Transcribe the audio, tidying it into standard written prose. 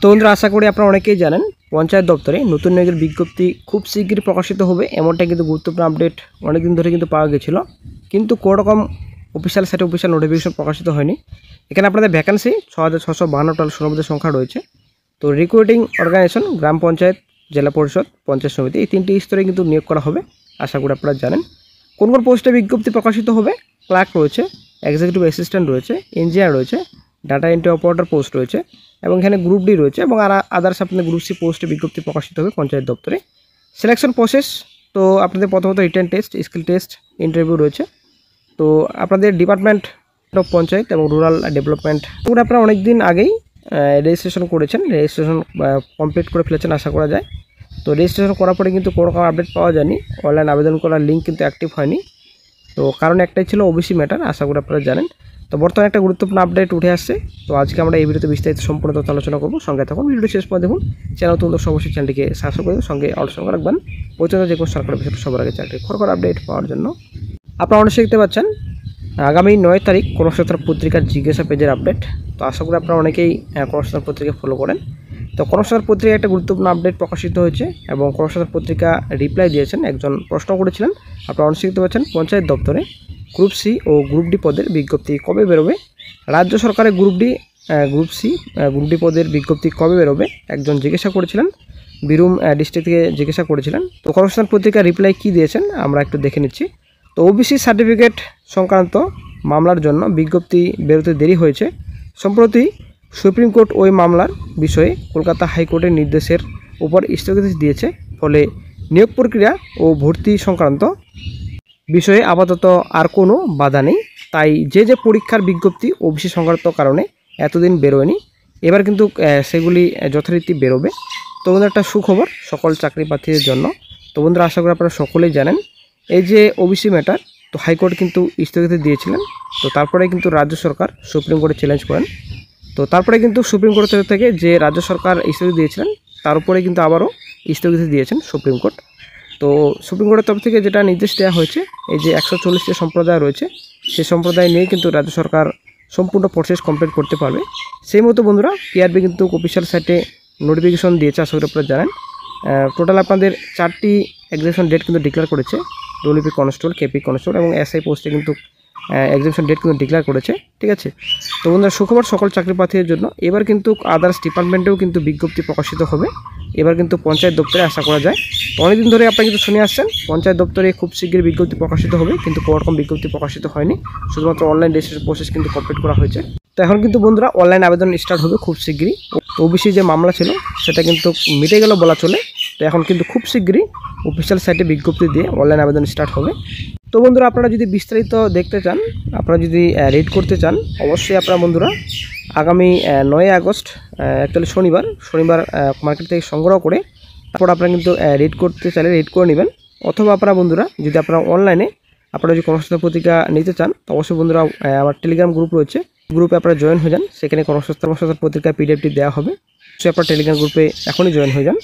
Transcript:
তো বন্ধুরা আশা করি আপনারা অনেকেই জানেন পঞ্চায়েত দপ্তরে নতুন নিয়োগের বিজ্ঞপ্তি খুব শীঘ্রই প্রকাশিত হবে এমনটা কিন্তু গুরুত্বপূর্ণ আপডেট অনেকদিন ধরে কিন্তু পাওয়া গেছিল, কিন্তু কোনোরকম অফিসিয়াল সাইটে অফিসিয়াল নোটিফিকেশন প্রকাশিত হয়নি। এখানে আপনাদের ভ্যাকেন্সি 6652টা শূন্যপদের সংখ্যা রয়েছে। তো রিক্রুটিং অর্গানাইজেশন গ্রাম পঞ্চায়েত, জেলা পরিষদ, পঞ্চায়েত সমিতি এই তিনটি স্তরে কিন্তু নিয়োগ করা হবে। আশা করি আপনারা জানেন কোন কোন পোস্টে বিজ্ঞপ্তি প্রকাশিত হবে। ক্লার্ক রয়েছে, এক্সিকিউটিভ অ্যাসিস্ট্যান্ট রয়েছে, ইঞ্জিনিয়ার রয়েছে, ডাটা এন্ট্রি অপারেটর পোস্ট রয়েছে এবং এখানে গ্রুপ ডি রয়েছে এবং আদার্স আপনাদের গ্রুপ সি পোস্টে বিজ্ঞপ্তি প্রকাশিত হবে পঞ্চায়েত দপ্তরে। সিলেকশন প্রসেস তো আপনাদের প্রথমত written test, skill test, interview রয়েছে। তো আপনাদের ডিপার্টমেন্ট অফ পঞ্চায়েত এবং রুরাল ডেভেলপমেন্ট আপনারা অনেক দিন আগেই রেজিস্ট্রেশন করেছেন, রেজিস্ট্রেশন কমপ্লিট করে ফেলেছেন আশা করা যায়। তো রেজিস্ট্রেশন করার পরে কিন্তু কোনো আপডেট পাওয়া যায়নি, অনলাইন আবেদন করার লিঙ্ক কিন্তু অ্যাক্টিভ হয়নি। তো কারণ একটাই ছিল ওবিসি ম্যাটার, আশা করি আপনারা জানেন। তো বর্তমানে একটা গুরুত্বপূর্ণ আপডেট উঠে আসছে। তো আজকে আমরা এই ভিডিওতে বিস্তারিত সম্পূর্ণ তথ্য আলোচনা করব। সঙ্গে থাকুন, ভিডিওটি শেষ পর্যন্ত দেখুন। চ্যানেল তো অবশ্যই চ্যানেলটিকে সাবস্ক্রাইব করে সঙ্গে অল সঙ্গে রাখবেন। পর্যন্ত যে কোনো সরকারি বিষয়টা সবার আগে চ্যানেলটি খবর আপডেট পাওয়ার জন্য। আপনারা অনেক দেখতে পাচ্ছেন আগামী 9 তারিখ কর্মসংস্থান পত্রিকার জিজ্ঞাসা পেজের আপডেট। তো আশা করি আপনারা অনেকেই কর্মসংস্থান পত্রিকা ফলো করেন। তো কর্মসংস্থান পত্রিকায় একটা গুরুত্বপূর্ণ আপডেট প্রকাশিত হয়েছে এবং কর্মসংস্থান পত্রিকা রিপ্লাই দিয়েছেন। একজন প্রশ্ন করেছিলেন, আপনারা অনেক দেখতে পাচ্ছেন পঞ্চায়েত দপ্তরে গ্রুপ সি ও গ্রুপ ডি পদের বিজ্ঞপ্তি কবে বেরোবে। রাজ্য সরকারের group D, group C, group D পদের বিজ্ঞপ্তি কবে বেরোবে একজন জিজ্ঞাসা করেছিলেন, বীরভূম ডিস্ট্রিক্ট থেকে জিজ্ঞাসা করেছিলেন। তো কর্মসংস্থান পত্রিকা রিপ্লাই কী দিয়েছেন আমরা একটু দেখে নিচ্ছি। তো ওবিসি সার্টিফিকেট সংক্রান্ত মামলার জন্য বিজ্ঞপ্তি বেরোতে দেরি হয়েছে। সম্প্রতি সুপ্রিম কোর্ট ওই মামলার বিষয়ে কলকাতা হাইকোর্টের নির্দেশের উপর স্থগিতাদেশ দিয়েছে। ফলে নিয়োগ প্রক্রিয়া ও ভর্তি সংক্রান্ত বিষয়ে আপাতত আর কোনো বাধা নেই। তাই যে পরীক্ষার বিজ্ঞপ্তি ওবিসি সংক্রান্ত কারণে এতদিন বেরোয়নি, এবার কিন্তু সেগুলি যথারীতি বেরোবে। তো বন্ধুরা একটা সুখবর সকল চাকরি প্রার্থীদের জন্য। তো বন্ধুরা আশা করি আপনারা সকলেই জানেন এই যে ওবিসি ম্যাটার, তো হাইকোর্ট কিন্তু স্থগিত দিয়েছিলেন। তো তারপরে কিন্তু রাজ্য সরকার সুপ্রিম কোর্টে চ্যালেঞ্জ করেন। তো তারপরে কিন্তু সুপ্রিম কোর্ট থেকে যে রাজ্য সরকার স্থগিত দিয়েছিলেন তার উপরে কিন্তু আবারও স্থগিত দিয়েছেন সুপ্রিম কোর্ট। তো সুপ্রিম কোর্টের তরফ থেকে যেটা নির্দেশ দেওয়া হয়েছে, এই যে 140টি সম্প্রদায় রয়েছে সেই সম্প্রদায় নিয়ে কিন্তু রাজ্য সরকার সম্পূর্ণ প্রসেস কমপ্লিট করতে পারবে। সেই মতো বন্ধুরা পিআরবি কিন্তু অফিসিয়াল সাইটে নোটিফিকেশন দিয়েছে, আশা করি আপনারা জানেন। টোটাল আপনাদের 4টি এক্সামিনেশন ডেট কিন্তু ডিক্লেয়ার করেছে। ডব্লিউপি কনস্টেবল, কেপি কনস্টেবল এবং এসআই পোস্টে কিন্তু এক্সামিনেশন ডেট কিন্তু ডিক্লেয়ার করেছে, ঠিক আছে। তো বন্ধুরা সুখবর সকল চাকরি প্রার্থীদের জন্য। এবার কিন্তু আদার্স ডিপার্টমেন্টেও কিন্তু বিজ্ঞপ্তি প্রকাশিত হবে। এবার কিন্তু পঞ্চায়েত দপ্তরে আশা করা যায়। তো অনেকদিন ধরে আপনারা কিন্তু শুনে আসছেন পঞ্চায়েত দপ্তরে খুব শীঘ্রই বিজ্ঞপ্তি প্রকাশিত হবে, কিন্তু কোনোরকম বিজ্ঞপ্তি প্রকাশিত হয়নি। শুধুমাত্র অনলাইন রেজিস্ট্রেশন প্রসেস কিন্তু কমপ্লিট করা হয়েছে। তো এখন কিন্তু বন্ধুরা অনলাইন আবেদন স্টার্ট হবে খুব শীঘ্রই। ওবিসি যে মামলা ছিল সেটা কিন্তু মিটে গেল বলা চলে। তো এখন কিন্তু খুব শীঘ্রই অফিসিয়াল সাইটে বিজ্ঞপ্তি দিয়ে অনলাইন আবেদন স্টার্ট হবে। তো বন্ধুরা আপনারা যদি বিস্তারিত দেখতে চান, আপনারা যদি রিড করতে চান, অবশ্যই আপনারা বন্ধুরা আগামী 9 আগস্ট অ্যাকচুয়ালি শনিবার মার্কেট থেকে সংগ্রহ করে তারপর আপনারা কিন্তু রিড করতে চাইলে রিড করে নেবেন। অথবা আপনারা বন্ধুরা যদি আপনারা অনলাইনে আপনারা যদি কর্মসংস্থান পত্রিকা নিতে চান, তো অবশ্যই বন্ধুরা আমার টেলিগ্রাম গ্রুপ রয়েছে, গ্রুপে আপনারা জয়েন হয়ে যান। সেখানে কর্মসংস্থান পত্রিকা পিডিএফটি দেওয়া হবে। সে আপনারা টেলিগ্রাম গ্রুপে এখনই জয়েন হয়ে যান।